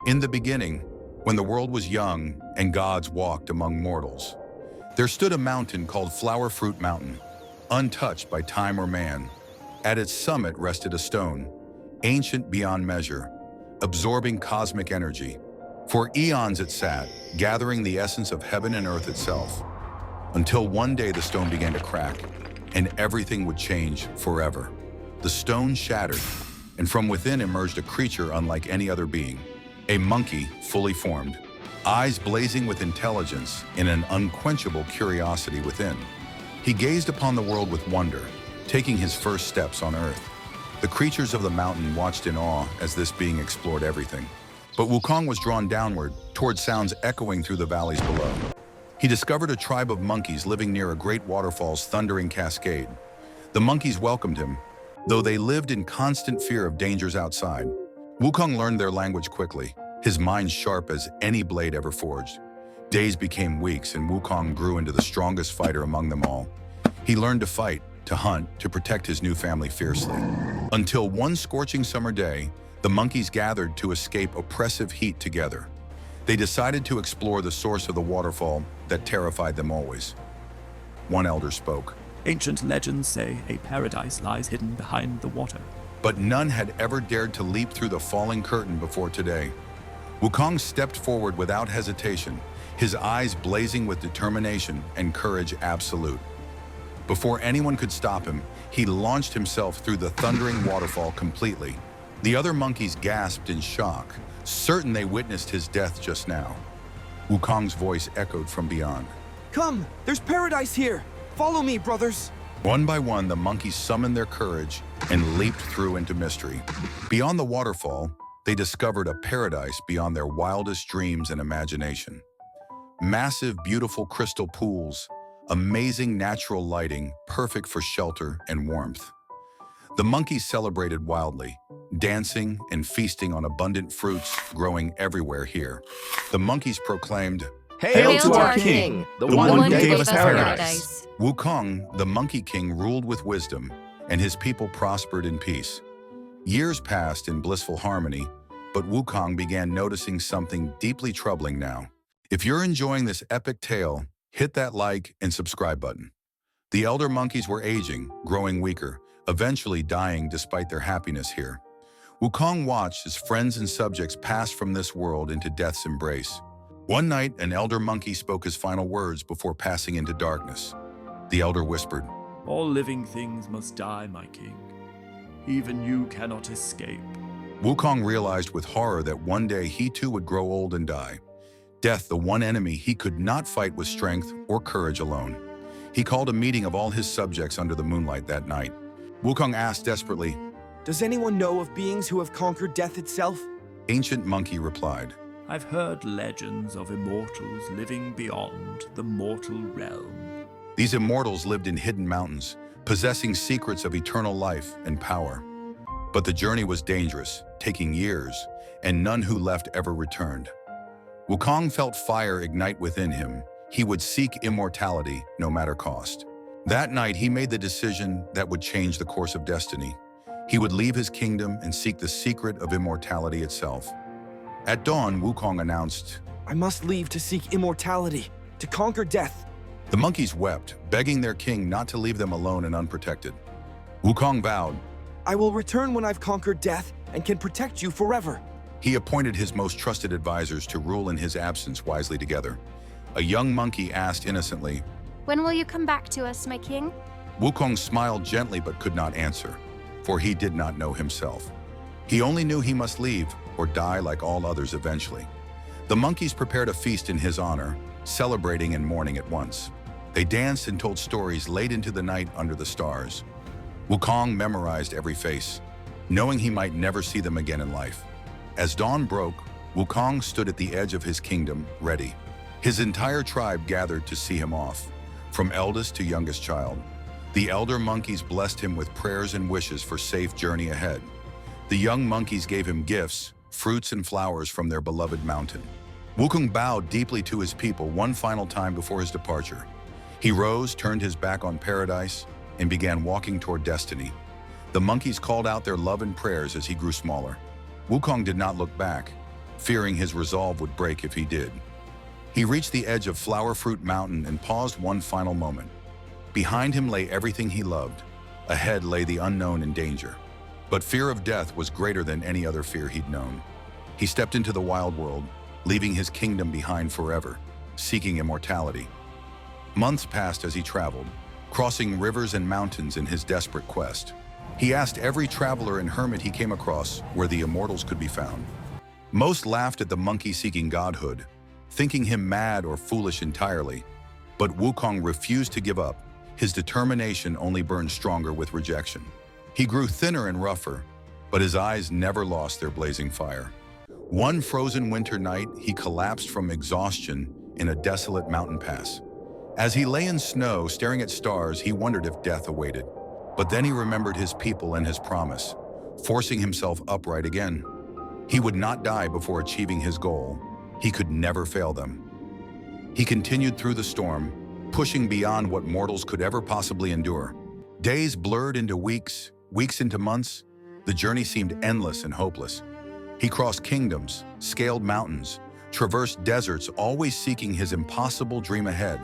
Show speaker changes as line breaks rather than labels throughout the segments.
In the beginning, when the world was young and gods walked among mortals, there stood a mountain called Flower Fruit Mountain, untouched by time or man. At its summit rested a stone, ancient beyond measure, absorbing cosmic energy. For eons it sat, gathering the essence of heaven and earth itself, until one day the stone began to crack, and everything would change forever. The stone shattered, and from within emerged a creature unlike any other being. A monkey, fully formed, eyes blazing with intelligence and an unquenchable curiosity within. He gazed upon the world with wonder, taking his first steps on Earth. The creatures of the mountain watched in awe as this being explored everything. But Wukong was drawn downward, toward sounds echoing through the valleys below. He discovered a tribe of monkeys living near a great waterfall's thundering cascade. The monkeys welcomed him, though they lived in constant fear of dangers outside. Wukong learned their language quickly, his mind sharp as any blade ever forged. Days became weeks, and Wukong grew into the strongest fighter among them all. He learned to fight, to hunt, to protect his new family fiercely. Until one scorching summer day, the monkeys gathered to escape oppressive heat together. They decided to explore the source of the waterfall that terrified them always. One elder spoke.
Ancient legends say a paradise lies hidden behind the water.
But none had ever dared to leap through the falling curtain before today. Wukong stepped forward without hesitation, his eyes blazing with determination and courage absolute. Before anyone could stop him, he launched himself through the thundering waterfall completely. The other monkeys gasped in shock, certain they witnessed his death just now. Wukong's voice echoed from beyond.
Come, there's paradise here. Follow me, brothers.
One by one, the monkeys summoned their courage and leaped through into mystery. Beyond the waterfall, they discovered a paradise beyond their wildest dreams and imagination. Massive, beautiful crystal pools, amazing natural lighting, perfect for shelter and warmth. The monkeys celebrated wildly, dancing and feasting on abundant fruits growing everywhere here. The monkeys proclaimed,
Hail to our king, the one who gave us paradise.
Wukong, the Monkey King, ruled with wisdom, and his people prospered in peace. Years passed in blissful harmony, but Wukong began noticing something deeply troubling now. If you're enjoying this epic tale, hit that like and subscribe button. The elder monkeys were aging, growing weaker, eventually dying despite their happiness here. Wukong watched as friends and subjects passed from this world into death's embrace. One night, an elder monkey spoke his final words before passing into darkness. The elder whispered,
All living things must die, my king. Even you cannot escape.
Wukong realized with horror that one day he too would grow old and die. Death, the one enemy he could not fight with strength or courage alone. He called a meeting of all his subjects under the moonlight that night. Wukong asked desperately,
Does anyone know of beings who have conquered death itself?
Ancient Monkey replied,
I've heard legends of immortals living beyond the mortal realm.
These immortals lived in hidden mountains, possessing secrets of eternal life and power. But the journey was dangerous, taking years, and none who left ever returned. Wukong felt fire ignite within him. He would seek immortality, no matter cost. That night, he made the decision that would change the course of destiny. He would leave his kingdom and seek the secret of immortality itself. At dawn, Wukong announced,
I must leave to seek immortality, to conquer death.
The monkeys wept, begging their king not to leave them alone and unprotected. Wukong vowed,
I will return when I've conquered death and can protect you forever.
He appointed his most trusted advisors to rule in his absence wisely together. A young monkey asked innocently,
When will you come back to us, my king?
Wukong smiled gently but could not answer, for he did not know himself. He only knew he must leave or die like all others eventually. The monkeys prepared a feast in his honor, celebrating and mourning at once. They danced and told stories late into the night under the stars. Wukong memorized every face, knowing he might never see them again in life. As dawn broke, Wukong stood at the edge of his kingdom, ready. His entire tribe gathered to see him off, from eldest to youngest child. The elder monkeys blessed him with prayers and wishes for safe journey ahead. The young monkeys gave him gifts, fruits and flowers from their beloved mountain. Wukong bowed deeply to his people one final time before his departure. He rose, turned his back on paradise, and began walking toward destiny. The monkeys called out their love and prayers as he grew smaller. Wukong did not look back, fearing his resolve would break if he did. He reached the edge of Flower Fruit Mountain and paused one final moment. Behind him lay everything he loved. Ahead lay the unknown and danger. But fear of death was greater than any other fear he'd known. He stepped into the wild world, leaving his kingdom behind forever, seeking immortality. Months passed as he traveled, crossing rivers and mountains in his desperate quest. He asked every traveler and hermit he came across where the immortals could be found. Most laughed at the monkey seeking godhood, thinking him mad or foolish entirely. But Wukong refused to give up. His determination only burned stronger with rejection. He grew thinner and rougher, but his eyes never lost their blazing fire. One frozen winter night, he collapsed from exhaustion in a desolate mountain pass. As he lay in snow, staring at stars, he wondered if death awaited. But then he remembered his people and his promise, forcing himself upright again. He would not die before achieving his goal. He could never fail them. He continued through the storm, pushing beyond what mortals could ever possibly endure. Days blurred into weeks, weeks into months. The journey seemed endless and hopeless. He crossed kingdoms, scaled mountains, traversed deserts, always seeking his impossible dream ahead.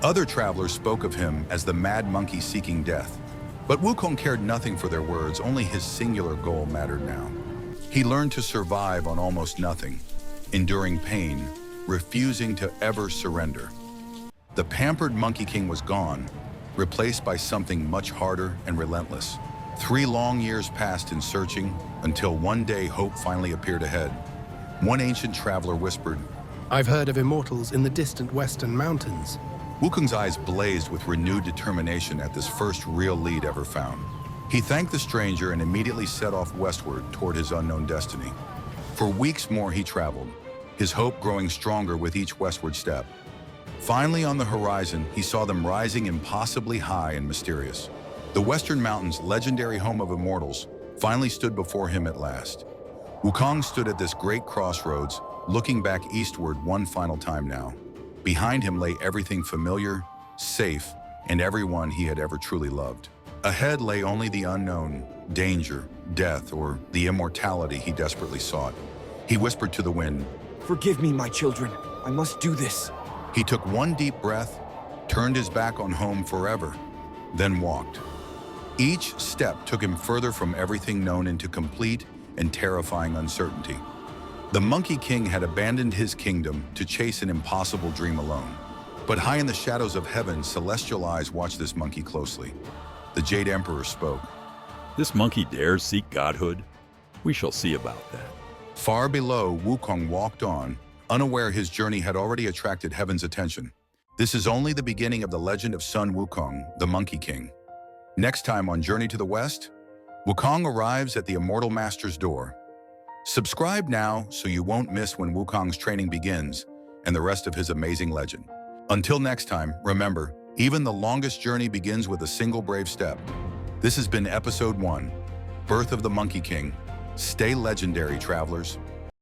Other travelers spoke of him as the mad monkey seeking death. But Wukong cared nothing for their words, only his singular goal mattered now. He learned to survive on almost nothing, enduring pain, refusing to ever surrender. The pampered Monkey King was gone, replaced by something much harder and relentless. 3 long years passed in searching, until one day hope finally appeared ahead. One ancient traveler whispered,
"I've heard of immortals in the distant western mountains."
Wukong's eyes blazed with renewed determination at this first real lead ever found. He thanked the stranger and immediately set off westward toward his unknown destiny. For weeks more he traveled, his hope growing stronger with each westward step. Finally, on the horizon, he saw them rising impossibly high and mysterious. The Western Mountains, legendary home of immortals, finally stood before him at last. Wukong stood at this great crossroads, looking back eastward one final time now. Behind him lay everything familiar, safe, and everyone he had ever truly loved. Ahead lay only the unknown, danger, death, or the immortality he desperately sought. He whispered to the wind,
Forgive me, my children. I must do this.
He took one deep breath, turned his back on home forever, then walked. Each step took him further from everything known into complete and terrifying uncertainty. The Monkey King had abandoned his kingdom to chase an impossible dream alone. But high in the shadows of heaven, celestial eyes watched this monkey closely. The Jade Emperor spoke.
This monkey dares seek godhood? We shall see about that.
Far below, Wukong walked on, unaware his journey had already attracted heaven's attention. This is only the beginning of the legend of Sun Wukong, the Monkey King. Next time on Journey to the West, Wukong arrives at the Immortal Master's door. Subscribe now so you won't miss when Wukong's training begins and the rest of his amazing legend. Until next time, remember, even the longest journey begins with a single brave step. This has been Episode 1, Birth of the Monkey King. Stay legendary, travelers.